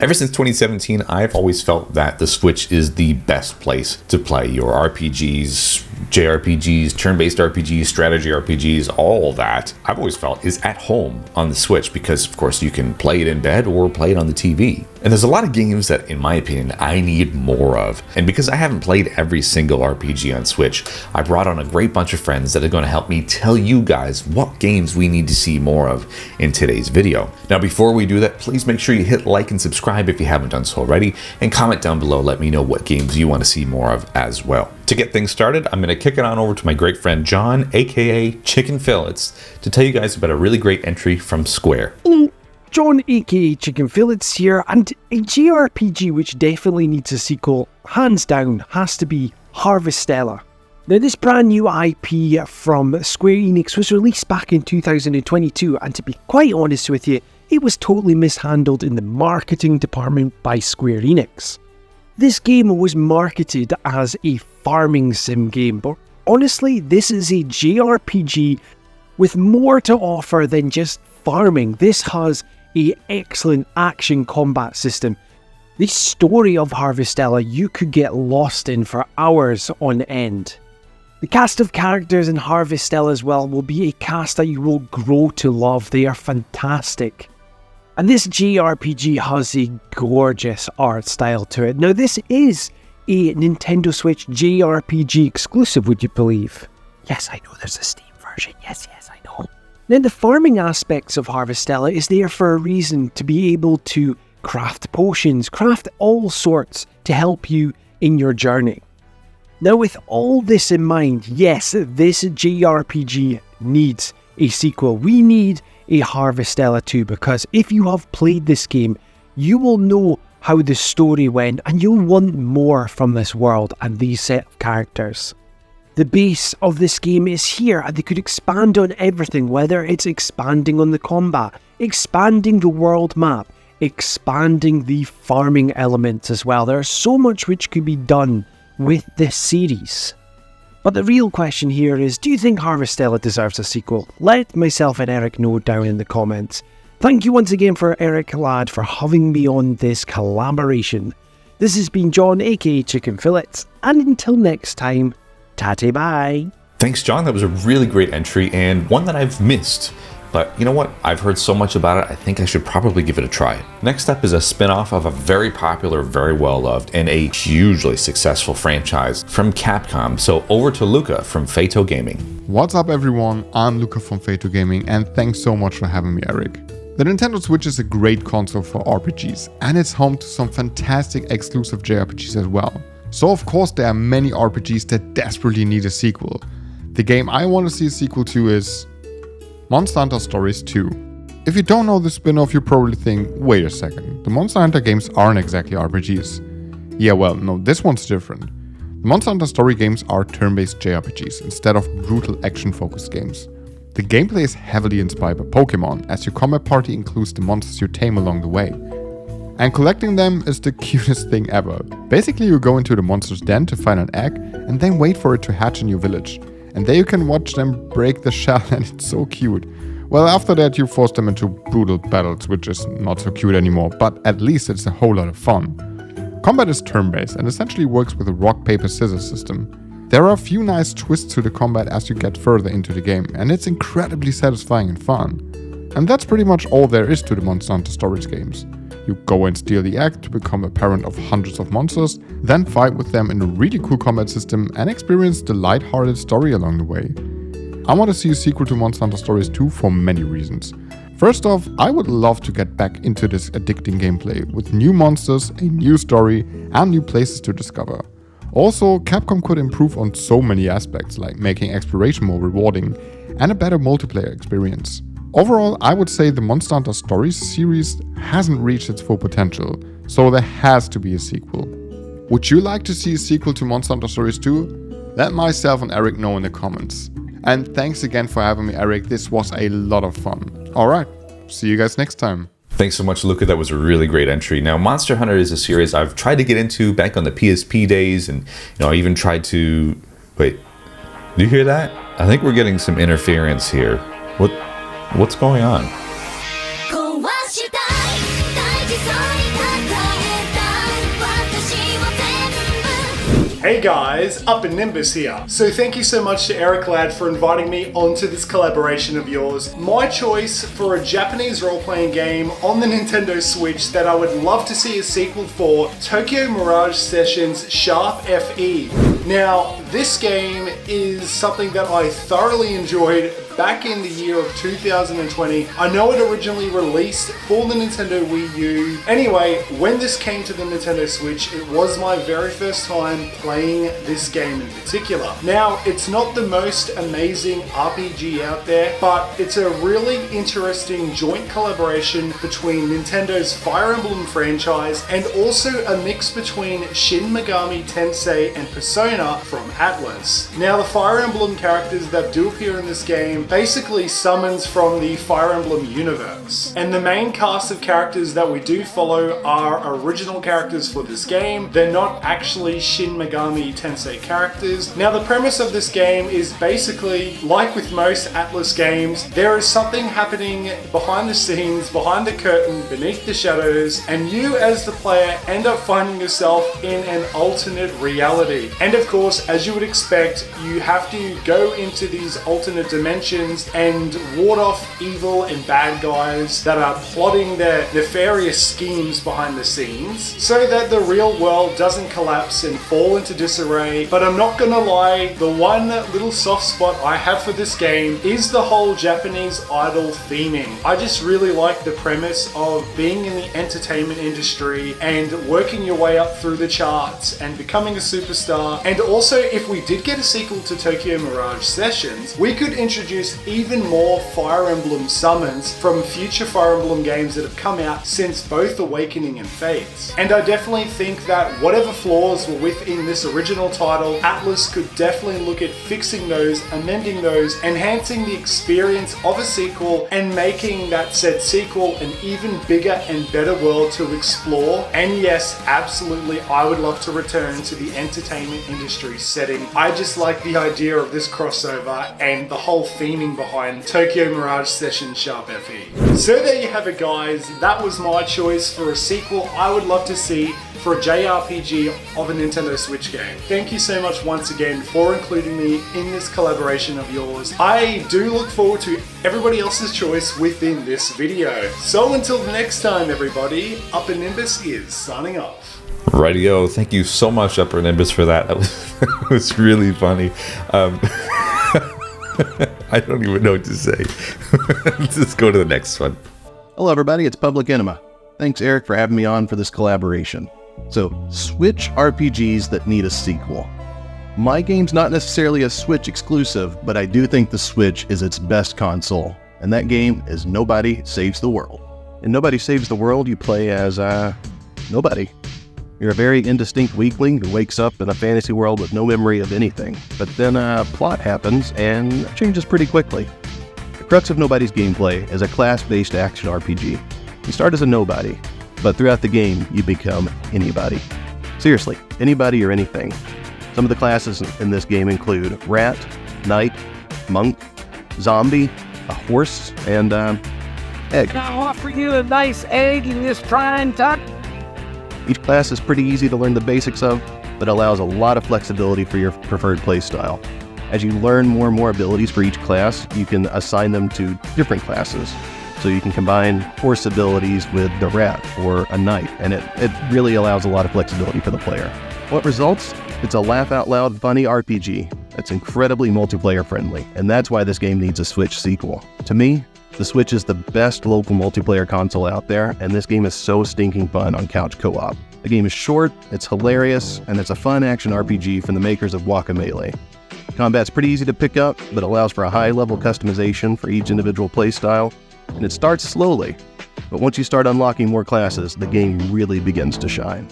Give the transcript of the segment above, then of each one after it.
Ever since 2017, I've always felt that the Switch is the best place to play your RPGs, JRPGs, turn-based RPGs, strategy RPGs, all that I've always felt is at home on the Switch because, of course, you can play it in bed or play it on the TV. And there's a lot of games that, in my opinion, I need more of. And because I haven't played every single RPG on Switch, I brought on a great bunch of friends that are going to help me tell you guys what games we need to see more of in today's video. Now, before we do that, please make sure you hit like and subscribe if you haven't done so already, and comment down below, let me know what games you want to see more of as well. To get things started, I'm going to kick it on over to my great friend John, aka Chicken Fillets, to tell you guys about a really great entry from Square. John aka Chicken Fillets here, and a JRPG which definitely needs a sequel, hands down, has to be Harvestella. Now, this brand new IP from Square Enix was released back in 2022, and to be quite honest with you, it was totally mishandled in the marketing department by Square Enix. This game was marketed as a farming sim game, but honestly, this is a JRPG with more to offer than just farming. This has an excellent action combat system. The story of Harvestella you could get lost in for hours on end. The cast of characters in Harvestella as well will be a cast that you will grow to love. They are fantastic. And this JRPG has a gorgeous art style to it. Now, this is a Nintendo Switch JRPG exclusive, would you believe? Yes, I know there's a Steam version. Yes, I know. Then the farming aspects of Harvestella is there for a reason, to be able to craft potions, craft all sorts to help you in your journey. Now, with all this in mind, yes, this JRPG needs a sequel. We need a Harvestella 2, because if you have played this game, you will know how the story went and you'll want more from this world and these set of characters. The base of this game is here, and they could expand on everything, whether it's expanding on the combat, expanding the world map, expanding the farming elements as well. There's so much which could be done with this series. But the real question here is, do you think Harvestella deserves a sequel? Let myself and Erek know down in the comments. Thank you once again for Erek lad for having me on this collaboration. This has been John aka Chicken Fillets, and until next time, tate bye. Thanks, John. That was a really great entry and one that I've missed. But you know what? I've heard so much about it, I think I should probably give it a try. Next up is a spin-off of a very popular, very well-loved, and a hugely successful franchise from Capcom. So over to Luca from Fato Gaming. What's up everyone, I'm Luca from Fato Gaming, and thanks so much for having me, Erek. The Nintendo Switch is a great console for RPGs, and it's home to some fantastic exclusive JRPGs as well. So of course there are many RPGs that desperately need a sequel. The game I want to see a sequel to is Monster Hunter Stories 2. If you don't know the spin-off, you probably think, wait a second, the Monster Hunter games aren't exactly RPGs. Yeah, well, no, this one's different. The Monster Hunter Story games are turn-based JRPGs instead of brutal action-focused games. The gameplay is heavily inspired by Pokemon, as your combat party includes the monsters you tame along the way. And collecting them is the cutest thing ever. Basically, you go into the monster's den to find an egg, and then wait for it to hatch in your village. And there you can watch them break the shell, and it's so cute. Well, after that you force them into brutal battles, which is not so cute anymore, but at least it's a whole lot of fun. Combat is turn-based and essentially works with a rock, paper, scissors system. There are a few nice twists to the combat as you get further into the game, and it's incredibly satisfying and fun. And that's pretty much all there is to the Monster Hunter Stories games. You go and steal the egg to become a parent of hundreds of monsters, then fight with them in a really cool combat system and experience the light-hearted story along the way. I want to see a sequel to Monster Hunter Stories 2 for many reasons. First off, I would love to get back into this addicting gameplay with new monsters, a new story, and new places to discover. Also, Capcom could improve on so many aspects, like making exploration more rewarding and a better multiplayer experience. Overall, I would say the Monster Hunter Stories series hasn't reached its full potential, so there has to be a sequel. Would you like to see a sequel to Monster Hunter Stories 2? Let myself and Erek know in the comments. And thanks again for having me, Erek. This was a lot of fun. Alright, see you guys next time. Thanks so much, Luca. That was a really great entry. Now, Monster Hunter is a series I've tried to get into back on the PSP days, and I even tried to... Wait, do you hear that? I think we're getting some interference here. What's going on? Hey guys, Up in Nimbus here. So thank you so much to Erek Lad for inviting me onto this collaboration of yours. My choice for a Japanese role-playing game on the Nintendo Switch that I would love to see a sequel for, Tokyo Mirage Sessions Sharp FE. Now, this game is something that I thoroughly enjoyed back in the year of 2020. I know it originally released for the Nintendo Wii U. Anyway, when this came to the Nintendo Switch, it was my very first time playing this game in particular. Now, it's not the most amazing RPG out there, but it's a really interesting joint collaboration between Nintendo's Fire Emblem franchise and also a mix between Shin Megami Tensei and Persona from Atlas. Now, the Fire Emblem characters that do appear in this game basically summons from the Fire Emblem universe. And the main cast of characters that we do follow are original characters for this game. They're not actually Shin Megami Tensei characters. Now, the premise of this game is basically, like with most Atlas games, there is something happening behind the scenes, behind the curtain, beneath the shadows, and you as the player end up finding yourself in an alternate reality. And of course, as you would expect, you have to go into these alternate dimensions and ward off evil and bad guys that are plotting their nefarious schemes behind the scenes so that the real world doesn't collapse and fall into disarray. But I'm not gonna lie, the one little soft spot I have for this game is the whole Japanese idol theming. I just really like the premise of being in the entertainment industry and working your way up through the charts and becoming a superstar. And also, if we did get a sequel to Tokyo Mirage Sessions, we could introduce even more Fire Emblem summons from future Fire Emblem games that have come out since both Awakening and Fates. And I definitely think that whatever flaws were within this original title, Atlas could definitely look at fixing those, amending those, enhancing the experience of a sequel, and making that said sequel an even bigger and better world to explore. And yes, absolutely, I would love to return to the entertainment industry setting. I just like the idea of this crossover and the whole theming behind Tokyo Mirage Sessions Sharp FE. So there you have it, guys. That was my choice for a sequel I would love to see for a JRPG of a Nintendo Switch game. Thank you so much once again for including me in this collaboration of yours. I do look forward to everybody else's choice within this video. So until the next time, everybody, Upper Nimbus is signing off. Radio, thank you so much, Upper Nimbus, for that. That was really funny. I don't even know what to say. Let's just go to the next one. Hello everybody, it's Public Enema. Thanks Erek for having me on for this collaboration. So, Switch RPGs that need a sequel. My game's not necessarily a Switch exclusive, but I do think the Switch is its best console. And that game is Nobody Saves the World. In Nobody Saves the World, you play as, nobody. You're a very indistinct weakling who wakes up in a fantasy world with no memory of anything. But then a plot happens and it changes pretty quickly. The crux of Nobody's gameplay is a class-based action RPG. You start as a nobody, but throughout the game, you become anybody. Seriously, anybody or anything. Some of the classes in this game include rat, knight, monk, zombie, a horse, and, egg. I'll offer you a nice egg in this trying time. Each class is pretty easy to learn the basics of, but allows a lot of flexibility for your preferred playstyle. As you learn more and more abilities for each class, you can assign them to different classes. So you can combine horse abilities with the rat or a knight, and it really allows a lot of flexibility for the player. What results? It's a laugh-out-loud, funny RPG that's incredibly multiplayer friendly, and that's why this game needs a Switch sequel. To me, the Switch is the best local multiplayer console out there, and this game is so stinking fun on couch co-op. The game is short, it's hilarious, and it's a fun action RPG from the makers of Guacamelee. Combat's pretty easy to pick up, but allows for a high-level customization for each individual playstyle, and it starts slowly, but once you start unlocking more classes, the game really begins to shine.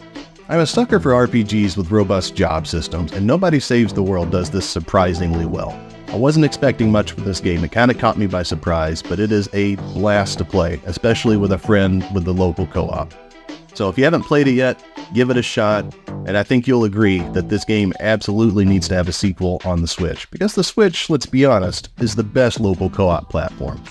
I'm a sucker for RPGs with robust job systems, and Nobody Saves the World does this surprisingly well. I wasn't expecting much for this game. It kind of caught me by surprise, but it is a blast to play, especially with a friend with the local co-op. So if you haven't played it yet, give it a shot, and I think you'll agree that this game absolutely needs to have a sequel on the Switch, because the Switch, let's be honest, is the best local co-op platform.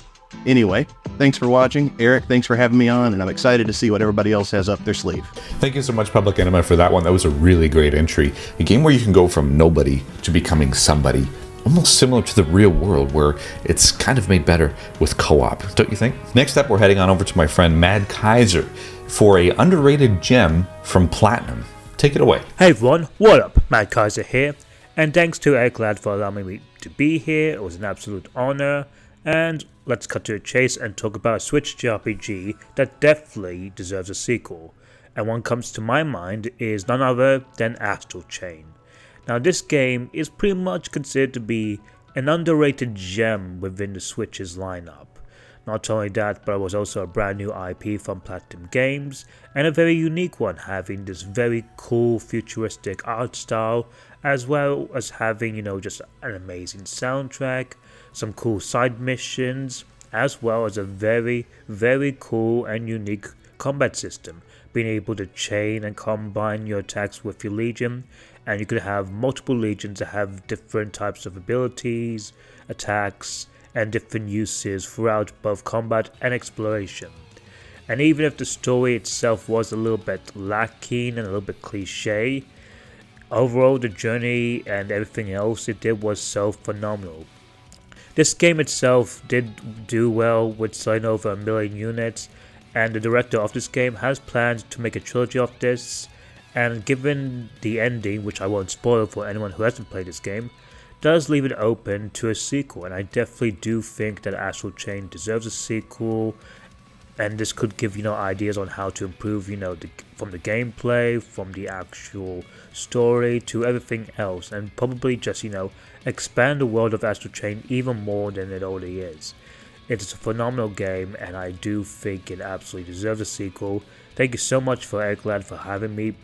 Anyway, thanks for watching. Eric, thanks for having me on, and I'm excited to see what everybody else has up their sleeve. Thank you so much, Public Enema, for that one. That was a really great entry. A game where you can go from nobody to becoming somebody. Almost similar to the real world, where it's kind of made better with co-op, don't you think? Next up, we're heading on over to my friend Mad Kaiser for a underrated gem from Platinum. Take it away. Hey everyone, what up? Mad Kaiser here, and thanks to Erek Lad for allowing me to be here. It was an absolute honor, and let's cut to the chase and talk about a Switch JRPG that definitely deserves a sequel. And one comes to my mind is none other than Astral Chain. Now this game is pretty much considered to be an underrated gem within the Switch's lineup. Not only that, but it was also a brand new IP from Platinum Games, and a very unique one, having this very cool futuristic art style, as well as having, just an amazing soundtrack, some cool side missions, as well as a very, very cool and unique combat system, being able to chain and combine your attacks with your legion, and you could have multiple legions that have different types of abilities, attacks, and different uses throughout both combat and exploration. And even if the story itself was a little bit lacking and a little bit cliche, overall the journey and everything else it did was so phenomenal. This game itself did do well with selling over 1 million units, and the director of this game has planned to make a trilogy of this, and given the ending, which I won't spoil for anyone who hasn't played this game, does leave it open to a sequel, and I definitely do think that Astral Chain deserves a sequel, and this could give ideas on how to improve from the gameplay, from the actual story to everything else, and probably just expand the world of Astral Chain even more than it already is. It's a phenomenal game, and I do think it absolutely deserves a sequel. Thank you so much for Erek Lad for having me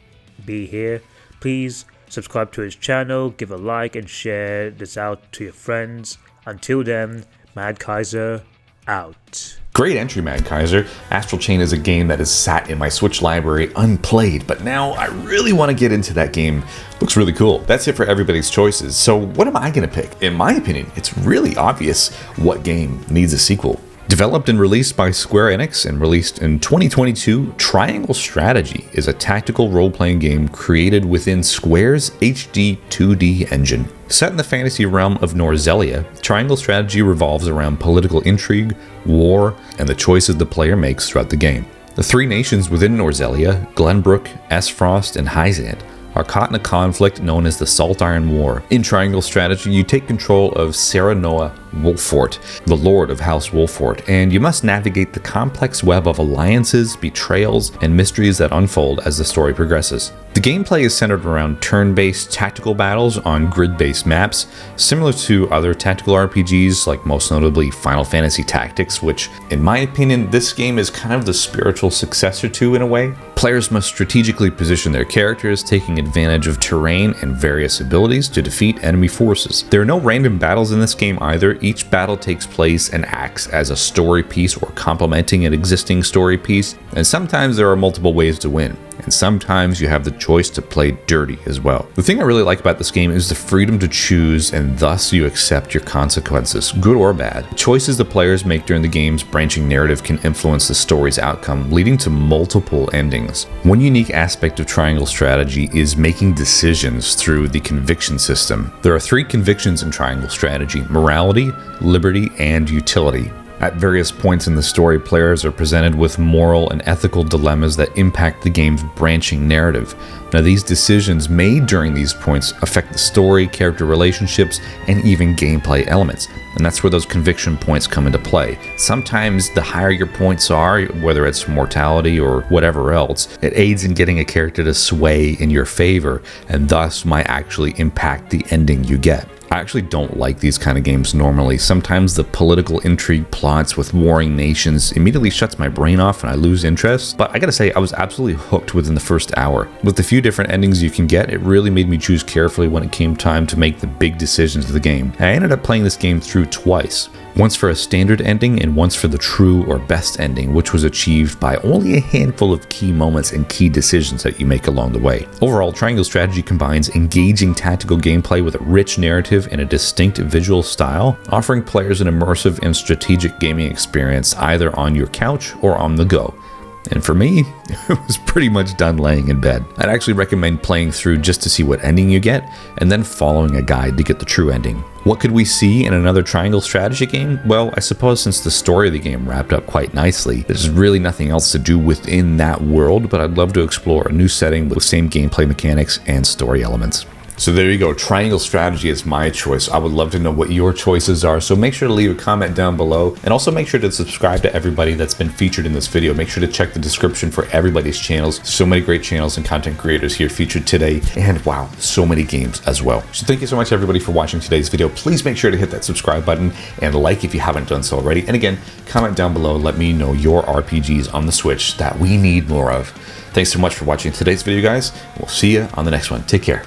be here. Please subscribe to his channel, give a like, and share this out to your friends. Until then, Mad Kaiser out. Great entry, Mad Kaiser. Astral Chain is a game that has sat in my Switch library unplayed, but now I really want to get into that game. Looks really cool. That's it for everybody's choices. So what am I going to pick? In my opinion, it's really obvious what game needs a sequel. Developed and released by Square Enix and released in 2022, Triangle Strategy is a tactical role-playing game created within Square's HD 2D engine. Set in the fantasy realm of Norzelia, Triangle Strategy revolves around political intrigue, war, and the choices the player makes throughout the game. The three nations within Norzelia, Glenbrook, Esfrost, and Hyzand, are caught in a conflict known as the Salt Iron War. In Triangle Strategy, you take control of Serenoa Wolffort, the Lord of House Wolffort, and you must navigate the complex web of alliances, betrayals, and mysteries that unfold as the story progresses. The gameplay is centered around turn-based tactical battles on grid-based maps, similar to other tactical RPGs like most notably Final Fantasy Tactics, which, in my opinion, this game is kind of the spiritual successor to in a way. Players must strategically position their characters, taking advantage of terrain and various abilities to defeat enemy forces. There are no random battles in this game either. Each battle takes place and acts as a story piece or complementing an existing story piece, and sometimes there are multiple ways to win, and sometimes you have the choice to play dirty as well. The thing I really like about this game is the freedom to choose, and thus you accept your consequences, good or bad. The choices the players make during the game's branching narrative can influence the story's outcome, leading to multiple endings. One unique aspect of Triangle Strategy is making decisions through the conviction system. There are 3 convictions in Triangle Strategy: morality, liberty, and utility. At various points in the story, players are presented with moral and ethical dilemmas that impact the game's branching narrative. Now, these decisions made during these points affect the story, character relationships, and even gameplay elements. And that's where those conviction points come into play. Sometimes the higher your points are, whether it's mortality or whatever else, it aids in getting a character to sway in your favor, and thus might actually impact the ending you get. I actually don't like these kind of games normally. Sometimes the political intrigue plots with warring nations immediately shuts my brain off and I lose interest, but I gotta say I was absolutely hooked within the first hour. With the few different endings you can get, it really made me choose carefully when it came time to make the big decisions of the game. I ended up playing this game through twice. Once for a standard ending and once for the true or best ending, which was achieved by only a handful of key moments and key decisions that you make along the way. Overall, Triangle Strategy combines engaging tactical gameplay with a rich narrative and a distinct visual style, offering players an immersive and strategic gaming experience either on your couch or on the go. And for me, it was pretty much done laying in bed. I'd actually recommend playing through just to see what ending you get, and then following a guide to get the true ending. What could we see in another Triangle Strategy game? Well, I suppose since the story of the game wrapped up quite nicely, there's really nothing else to do within that world, but I'd love to explore a new setting with the same gameplay mechanics and story elements. So there you go, Triangle Strategy is my choice. I would love to know what your choices are, so make sure to leave a comment down below, and also make sure to subscribe to everybody that's been featured in this video. Make sure to check the description for everybody's channels. So many great channels and content creators here featured today, and wow, so many games as well. So thank you so much everybody for watching today's video. Please make sure to hit that subscribe button and like if you haven't done so already. And again, comment down below, let me know your RPGs on the Switch that we need more of. Thanks so much for watching today's video, guys. We'll see you on the next one. Take care.